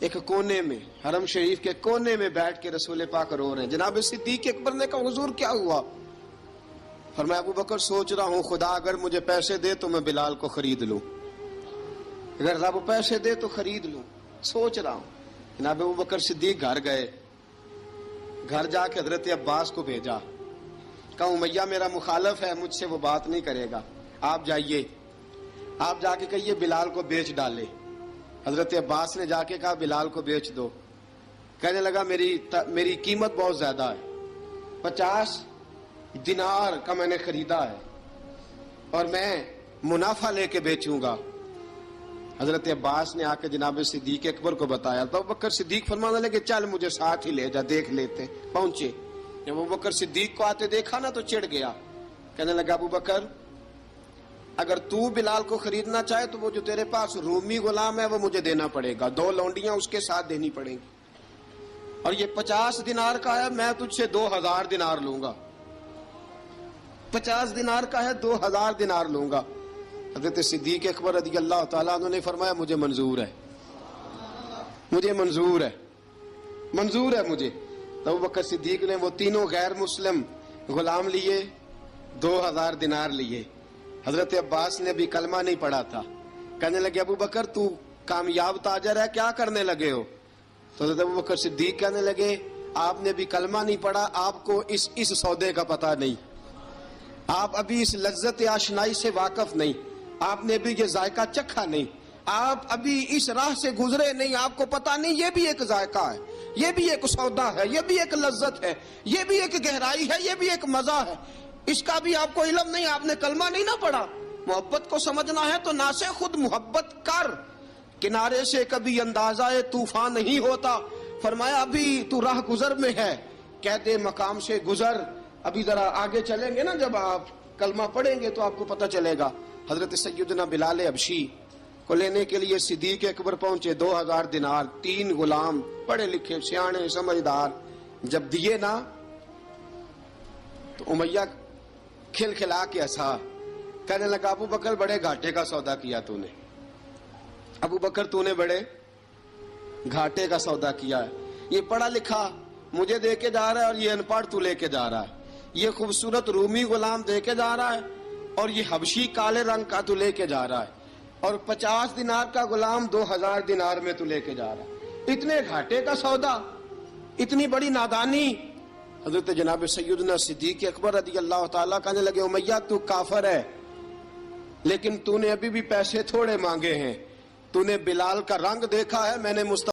ایک کونے میں، حرم شریف کے کونے میں بیٹھ کے رسول پاک رو رہے ہیں۔ جناب صدیق اکبر نے کہا حضور کیا ہوا؟ فرمایا ابو بکر سوچ رہا ہوں خدا اگر مجھے پیسے دے تو میں بلال کو خرید لوں، اگر رب پیسے دے تو خرید لوں، سوچ رہا ہوں۔ جناب ابو بکر صدیق گھر گئے، گھر جا کے حضرت عباس کو بھیجا، کہا امیہ میرا مخالف ہے، مجھ سے وہ بات نہیں کرے گا، آپ جائیے، آپ جا کے کہیے بلال کو بیچ ڈالے۔ حضرت عباس نے جا کے کہا بلال کو بیچ دو۔ کہنے لگا میری قیمت بہت زیادہ ہے، 50 دینار کا میں نے خریدا ہے اور میں منافع لے کے بیچوں گا۔ حضرت عباس نے آ کے جناب صدیق اکبر کو بتایا تو ابو بکر صدیق فرمانے لگے چل مجھے ساتھ ہی لے جا، دیکھ لیتے۔ پہنچے، جب ابو بکر صدیق کو آتے دیکھا نا تو چڑ گیا، کہنے لگا ابو بکر اگر تو بلال کو خریدنا چاہے تو وہ جو تیرے پاس رومی غلام ہے وہ مجھے دینا پڑے گا، 2 لونڈیاں اس کے ساتھ دینی پڑیں گی، اور یہ 50 دینار کا ہے، میں تجھ سے 2000 دینار لوں گا، 50 دینار کا ہے 2000 دینار لوں گا۔ حضرت صدیق اکبر رضی اللہ تعالیٰ عنہ نے فرمایا مجھے منظور ہے، مجھے منظور ہے، منظور ہے مجھے۔ تو ابو بکر صدیق نے وہ تینوں غیر مسلم غلام لیے، 2000 دینار لیے۔ حضرت عباس نے بھی کلمہ نہیں پڑھا تھا، کہنے لگے ابو بکر تو کامیاب تاجر ہے، کیا کرنے لگے ہو؟ تو حضرت ابو بکر صدیق کہنے لگے آپ نے بھی کلمہ نہیں پڑھا، آپ کو اس سودے کا پتہ نہیں، آپ ابھی اس لذت آشنائی سے واقف نہیں، آپ نے بھی یہ ذائقہ چکھا نہیں، آپ ابھی اس راہ سے گزرے نہیں، آپ کو پتہ نہیں یہ بھی ایک ذائقہ ہے، یہ بھی ایک سودا ہے، یہ بھی ایک لذت ہے، یہ بھی ایک گہرائی ہے، یہ بھی ایک مزہ ہے، اس کا بھی آپ کو علم نہیں، آپ نے کلمہ نہیں نہ پڑھا۔ محبت کو سمجھنا ہے تو نہ سے خود محبت کر، کنارے سے کبھی اندازہ طوفان نہیں ہوتا۔ فرمایا ابھی تو راہ گزر میں ہے، قید مقام سے گزر، ابھی ذرا آگے چلیں گے نا، جب آپ کلمہ پڑھیں گے تو آپ کو پتہ چلے گا۔ حضرت سیدنا بلال حبشی کو لینے کے لیے صدیق اکبر پہنچے، 2000 دینار، 3 غلام پڑھے لکھے سیانے سمجھدار، جب دیے نا تو امیہ کھلکھلا کے ہنسا، کہنے لگا ابو بکر بڑے گھاٹے کا سودا کیا تو نے، ابو بکر تو نے بڑے گھاٹے کا سودا کیا ہے، یہ پڑھا لکھا مجھے دے کے جا رہا ہے اور یہ ان پڑھ تو لے کے جا رہا ہے، یہ خوبصورت رومی غلام دے کے جا رہا ہے اور یہ حبشی کالے رنگ کا تو لے کے جا رہا ہے، اور 50 دینار کا غلام 2000 دینار میں تو لے کے جا رہا ہے، اتنے گھاٹے کا سودا، اتنی بڑی نادانی۔ حضرت جناب سیدنا صدیق اکبر رضی اللہ تعالیٰ کہنے لگے امیہ تو کافر ہے، لیکن تو نے ابھی بھی پیسے تھوڑے مانگے ہیں، تو نے بلال کا رنگ دیکھا ہے، میں نے